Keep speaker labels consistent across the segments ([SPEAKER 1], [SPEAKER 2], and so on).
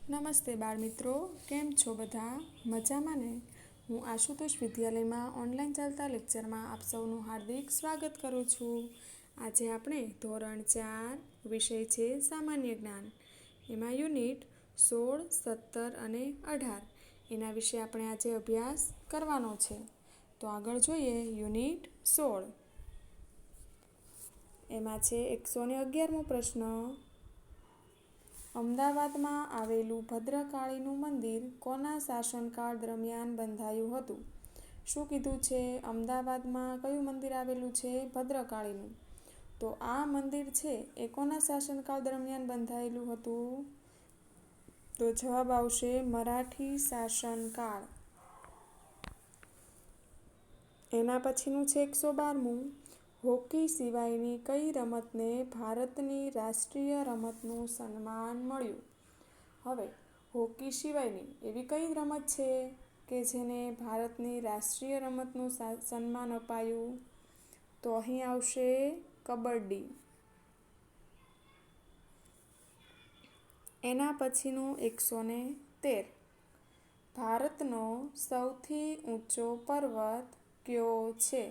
[SPEAKER 1] નમસ્તે બાળમિત્રો, કેમ છો બધા? મજામાં ને? હું આશુતોષ વિદ્યાલયમાં ઓનલાઈન ચાલતા લેક્ચરમાં આપ સૌનું હાર્દિક સ્વાગત કરું છું. આજે આપણે ધોરણ 4 વિષય છે સામાન્ય જ્ઞાન. એમાં યુનિટ 16, 17 અને 18 એના વિશે આપણે આજે અભ્યાસ કરવાનો છે. તો આગળ જોઈએ યુનિટ 16. એમાં છે 111મો પ્રશ્ન. અમદાવાદમાં આવેલું ભદ્રકાળીનું મંદિર કોના શાસનકાળ દરમિયાન બંધાયું હતું? શું કીધું છે? અમદાવાદમાં કયું મંદિર આવેલું છે? ભદ્રકાળીનું. તો આ મંદિર છે એ કોના શાસનકાળ દરમિયાન બંધાયેલું હતું? તો જવાબ આવશે મરાઠી શાસનકાળ. એના પછીનું છે 112મું. હોકી સિવાયની કઈ રમતને ભારતની રાષ્ટ્રીય રમતનું સન્માન મળ્યું? હવે હોકી સિવાયની એવી કઈ રમત છે કે જેને ભારતની રાષ્ટ્રીય રમતનું સન્માન અપાયું? તો અહીં આવશે કબડ્ડી. એના પછીનું 113. ભારતનો સૌથી ઊંચો પર્વત કયો છે?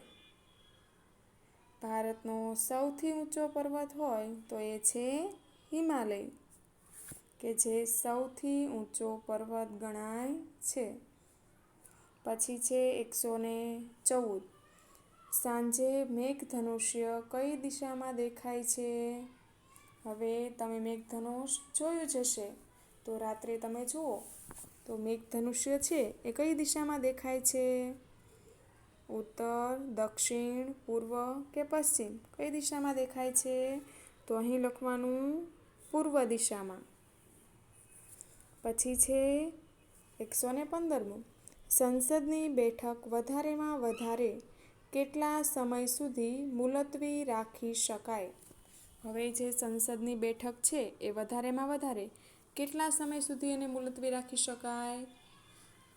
[SPEAKER 1] ભારતનો સૌથી ઊંચો પર્વત હોય તો એ છે હિમાલય, કે જે સૌથી ઊંચો પર્વત ગણાય છે. પછી છે 114. સાંજે મેઘધનુષ્ય કઈ દિશામાં દેખાય છે? હવે તમે મેઘધનુષ જોયું જ હશે, તો રાત્રે તમે જુઓ તો મેઘધનુષ્ય છે એ કઈ દિશામાં દેખાય છે? ઉત્તર, દક્ષિણ, પૂર્વ કે પશ્ચિમ? કઈ દિશામાં દેખાય છે? તો અહીં લખવાનું પૂર્વ દિશામાં. પછી છે 115મું. સંસદની બેઠક વધારેમાં વધારે કેટલા સમય સુધી મુલતવી રાખી શકાય? હવે જે સંસદની બેઠક છે એ વધારેમાં વધારે કેટલા સમય સુધી એને મુલતવી રાખી શકાય?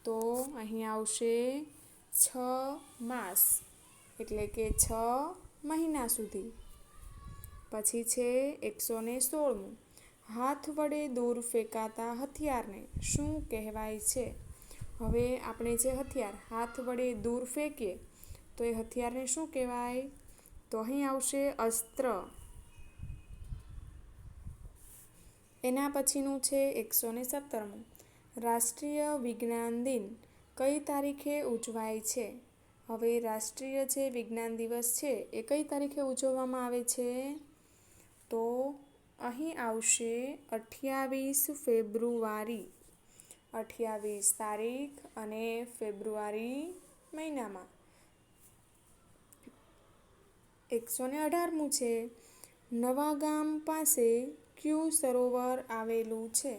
[SPEAKER 1] તો અહીં આવશે 6 માસ, એટલે કે 6 મહિના સુધી. પછી છે 116મું. હાથ વડે દૂર ફેંકાતા હથિયારને શું કહેવાય છે? હવે આપણે જે હથિયાર હાથ વડે દૂર ફેંકીએ તો એ હથિયારને શું કહેવાય? તો અહીં આવશે અસ્ત્ર. એના પછીનું છે 117મું. રાષ્ટ્રીય વિજ્ઞાન દિન કઈ તારીખે ઉજવાય છે? હવે રાષ્ટ્રીય જે વિજ્ઞાન દિવસ છે એ કઈ તારીખે ઉજવવામાં આવે છે? તો અહીં આવશે 28 ફેબ્રુઆરી. 28 તારીખ અને ફેબ્રુઆરી મહિનામાં. 118મું છે. નવાગામ પાસે કયું સરોવર આવેલું છે?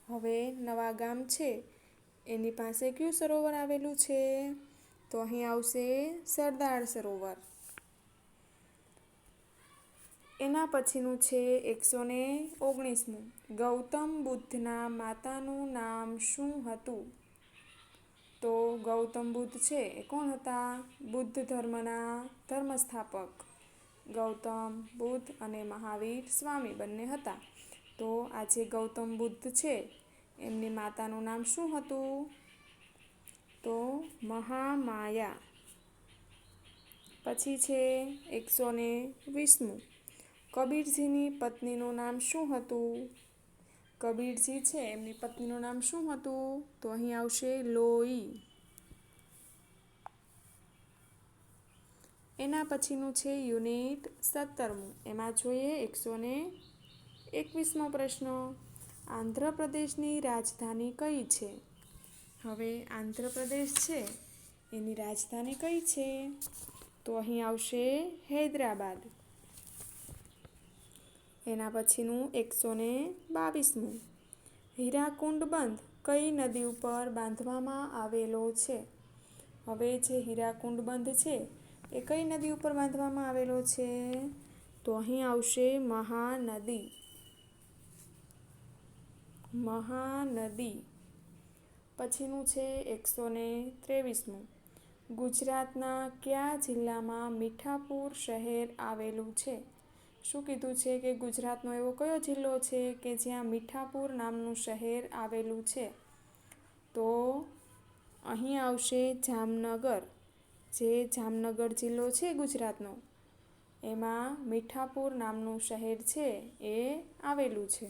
[SPEAKER 1] હવે નવાગામ છે એની પાસે કયું સરોવર આવેલું છે? તો અહીં આવશે સરદાર સરોવર. એના પછીનું છે 119મું. ગૌતમ બુદ્ધના માતાનું નામ શું હતું? તો ગૌતમ બુદ્ધ છે એ કોણ હતા? બુદ્ધ ધર્મના ધર્મસ્થાપક. ગૌતમ બુદ્ધ અને મહાવીર સ્વામી બંને હતા. તો આ જે ગૌતમ બુદ્ધ છે એમની માતાનું નામ શું હતું? તો મહામાયા. પછી છે 120મું. કબીરજીની પત્નીનું નામ શું હતું? કબીરજી છે એમની પત્નીનું નામ શું હતું? તો અહીં આવશે લોઈ. એના પછીનું છે યુનિટ 17મું. એમાં જોઈએ 121મો પ્રશ્ન. આંધ્રપ્રદેશની રાજધાની કઈ છે? હવે આંધ્રપ્રદેશ છે એની રાજધાની કઈ છે? તો અહીં આવશે હૈદરાબાદ. એના પછીનું 122મું. હીરાકુંડ બંધ કઈ નદી ઉપર બાંધવામાં આવેલો છે? હવે જે હીરાકુંડ બંધ છે એ કઈ નદી ઉપર બાંધવામાં આવેલો છે? તો અહીં આવશે મહાનદી. મહાનદી. પછીનું છે 123મું. ગુજરાતના કયા જિલ્લામાં મીઠાપુર શહેર આવેલું છે? શું કીધું છે કે ગુજરાતનો એવો કયો જિલ્લો છે કે જ્યાં મીઠાપુર નામનું શહેર આવેલું છે? તો અહીં આવશે જામનગર. જે જામનગર જિલ્લો છે ગુજરાતનો, એમાં મીઠાપુર નામનું શહેર છે એ આવેલું છે.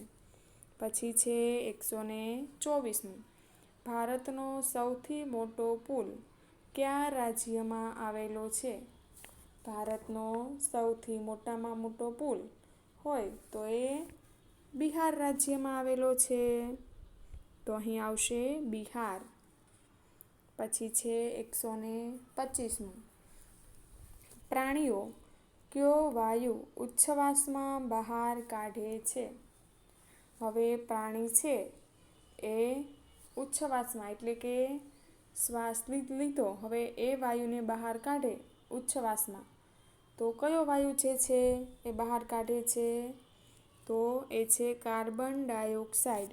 [SPEAKER 1] પછી છે 124મું. ભારતનો સૌથી મોટો પુલ કયા રાજ્યમાં આવેલો છે? ભારતનો સૌથી મોટામાં મોટો પુલ હોય તો એ બિહાર રાજ્યમાં આવેલો છે. તો અહીં આવશે બિહાર. પછી છે 125મું. પ્રાણીઓ કયો વાયુ ઉચ્છ્વાસમાં બહાર કાઢે છે? હવે પ્રાણી છે એ ઉચ્છ્વાસમાં એટલે કે શ્વાસ લીધો, હવે એ વાયુને બહાર કાઢે ઉચ્છ્વાસમાં. તો કયો વાયુ જે છે એ બહાર કાઢે છે? તો એ છે કાર્બન ડાયોક્સાઇડ.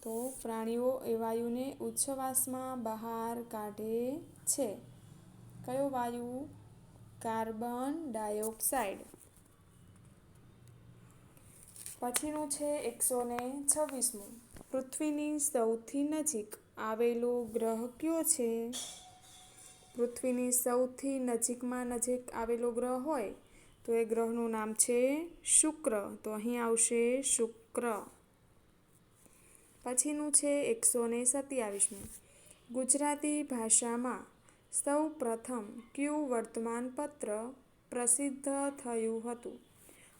[SPEAKER 1] તો પ્રાણીઓ એ વાયુને ઉચ્છ્વાસમાં બહાર કાઢે છે. કયો વાયુ? Carbon dioxide. પછીનું છે 126મું. પૃથ્વીની સૌથી નજીક આવેલો ગ્રહ કયો છે? પૃથ્વીની સૌથી નજીકમાં નજીક આવેલો ગ્રહ હોય તો એ ગ્રહનું નામ છે શુક્ર. તો અહીં આવશે શુક્ર. પછીનું છે 127મું. ગુજરાતી ભાષામાં સૌ પ્રથમ કયું વર્તમાનપત્ર પ્રસિદ્ધ થયું હતું?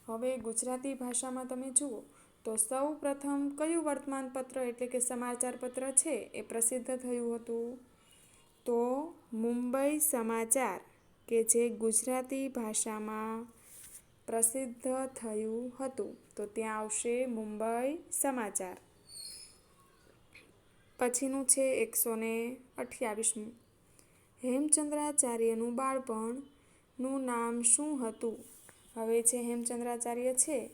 [SPEAKER 1] હવે ગુજરાતી ભાષામાં તમે જુઓ તો સૌ પ્રથમ કયું વર્તમાનપત્ર એટલે કે સમાચાર પત્ર છે એ પ્રસિદ્ધ થયું હતું? તો મુંબઈ સમાચાર, કે જે ગુજરાતી ભાષામાં પ્રસિદ્ધ થયું હતું. તો ત્યાં આવશે મુંબઈ સમાચાર. પછીનું છે 128મું. હેમચંદ્રાચાર્યનું બાળપણનું નામ શું હતું? હવે જે હેમચંદ્રાચાર્ય છે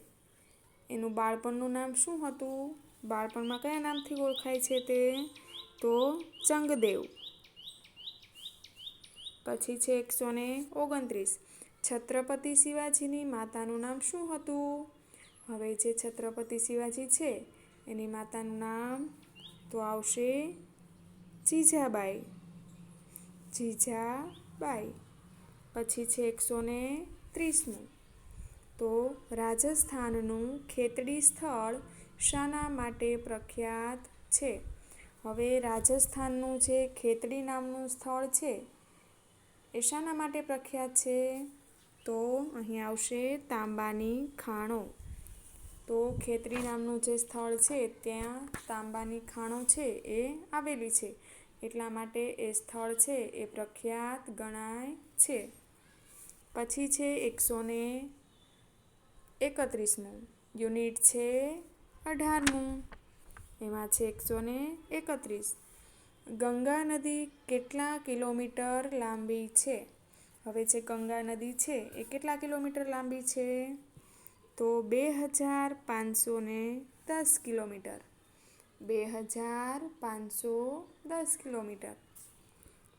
[SPEAKER 1] એનું બાળપણનું નામ શું હતું? બાળપણમાં કયા નામથી ઓળખાય છે તે? તો ચંગદેવ. પછી છે 129. છત્રપતિ શિવાજીની માતાનું નામ શું હતું? હવે જે છત્રપતિ શિવાજી છે એની માતાનું નામ તો આવશે જીજાબાઈ. જીજાબાઈ. પછી છે 130મું. તો રાજસ્થાનનું ખેતડી સ્થળ શાના માટે પ્રખ્યાત છે? હવે રાજસ્થાનનું જે ખેતડી નામનું સ્થળ છે એ શાના માટે પ્રખ્યાત છે? તો અહીં આવશે તાંબાની ખાણો. તો ખેતડી નામનું જે સ્થળ છે ત્યાં તાંબાની ખાણો છે એ આવેલી છે, એટલા માટે એ સ્થળ છે એ પ્રખ્યાત ગણાય છે. પછી છે 131મું. યુનિટ છે 18મું. એમાં છે 131. ગંગા નદી કેટલા કિલોમીટર લાંબી છે? હવે જે ગંગા નદી છે એ કેટલા કિલોમીટર લાંબી છે? તો 2510 કિલોમીટર. 2510 કિલોમીટર.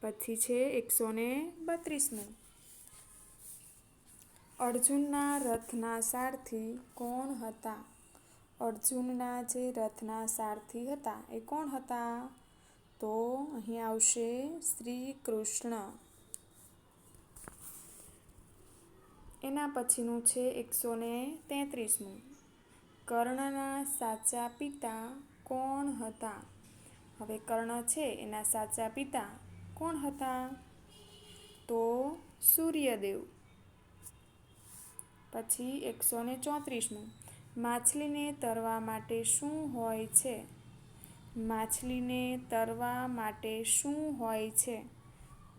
[SPEAKER 1] પછી છે 132મું. અર્જુનના રથના સારથી કોણ હતા? અર્જુનના જે રથના સારથી હતા એ કોણ હતા? તો અહીં આવશે શ્રી કૃષ્ણ. એના પછીનું છે 133મું. કર્ણના સાચા પિતા કોણ હતા? હવે કર્ણ છે એના સાચા પિતા કોણ હતા? તો સૂર્યદેવ. પછી 134મું. માછલીને તરવા માટે શું હોય છે? માછલીને તરવા માટે શું હોય છે?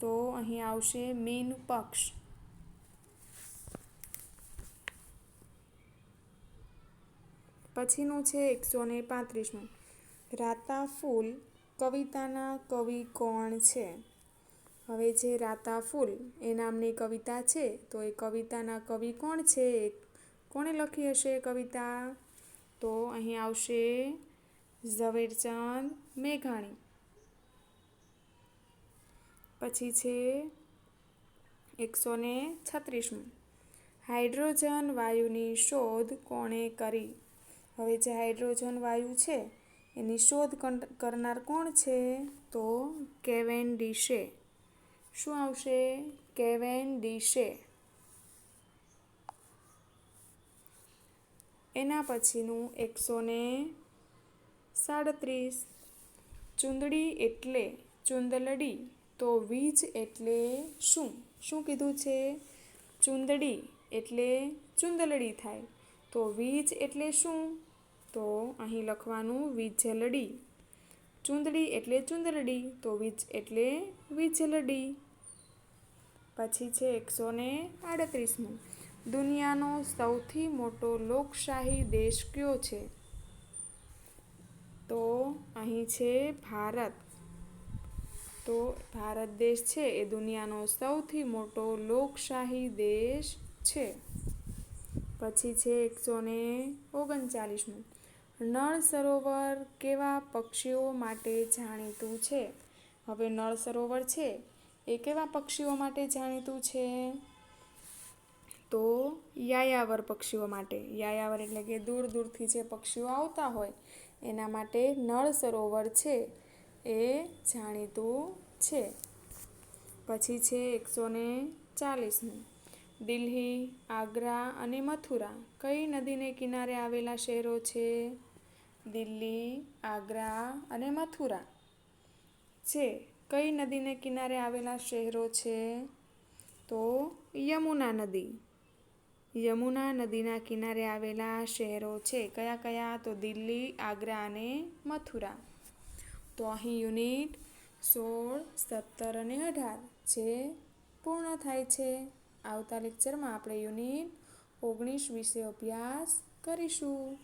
[SPEAKER 1] તો અહીં આવશે મીન પક્ષ. પછીનું છે 135મું. રાતાફૂલ કવિતાના કવિ કોણ છે? હવે જે રાતાફૂલ એ નામની કવિતા છે તો એ કવિતાના કવિ કોણ છે? કોણે લખી હશે કવિતા? તો અહીં આવશે ઝવેરચંદ મેઘાણી. પછી છે 136મું. હાઇડ્રોજન વાયુની શોધ કોણે કરી? હવે જે હાઇડ્રોજન વાયુ છે એની શોધ કરનાર કોણ છે? તો કેવેન્ડિશે. શું આવશે? કેવેન્ડિશે. એના પછીનું 137. ચૂંદડી એટલે ચૂંદલડી તો વીજ એટલે શું? શું કીધું છે? ચૂંદડી એટલે ચૂંદલડી થાય તો વીજ એટલે શું? તો અહીં લખવાનું વીજળડી. ચૂંદડી એટલે ચૂંદલડી તો વીજ એટલે વીજળડી. પછી છે 138. દુનિયાનો સૌથી મોટો લોકશાહી દેશ કયો છે? તો અહીં છે ભારત. તો ભારત દેશ છે એ દુનિયાનો સૌથી મોટો લોકશાહી દેશ છે. પછી છે 139. નળ સરોવર કેવા પક્ષીઓ માટે જાણીતું છે? હવે નળ સરોવર છે એ કેવા પક્ષીઓ માટે જાણીતું છે? તો યાયાવર પક્ષીઓ માટે. યાયાવર એટલે કે દૂર દૂરથી જે પક્ષીઓ આવતા હોય એના માટે નળ સરોવર છે એ જાણીતું છે. પછી છે 140. દિલ્હી, આગ્રા અને મથુરા કઈ નદીને કિનારે આવેલા શહેરો છે? દિલ્હી, આગ્રા અને મથુરા છે કઈ નદીને કિનારે આવેલા શહેરો છે? તો યમુના નદી. યમુના નદીના કિનારે આવેલા શહેરો છે. કયા કયા? તો દિલ્હી, આગ્રા અને મથુરા. તો અહીં યુનિટ 16, 17 અને 18 જે પૂર્ણ થાય છે. આવતા લેક્ચરમાં આપણે યુનિટ 19 વિશે અભ્યાસ કરીશું.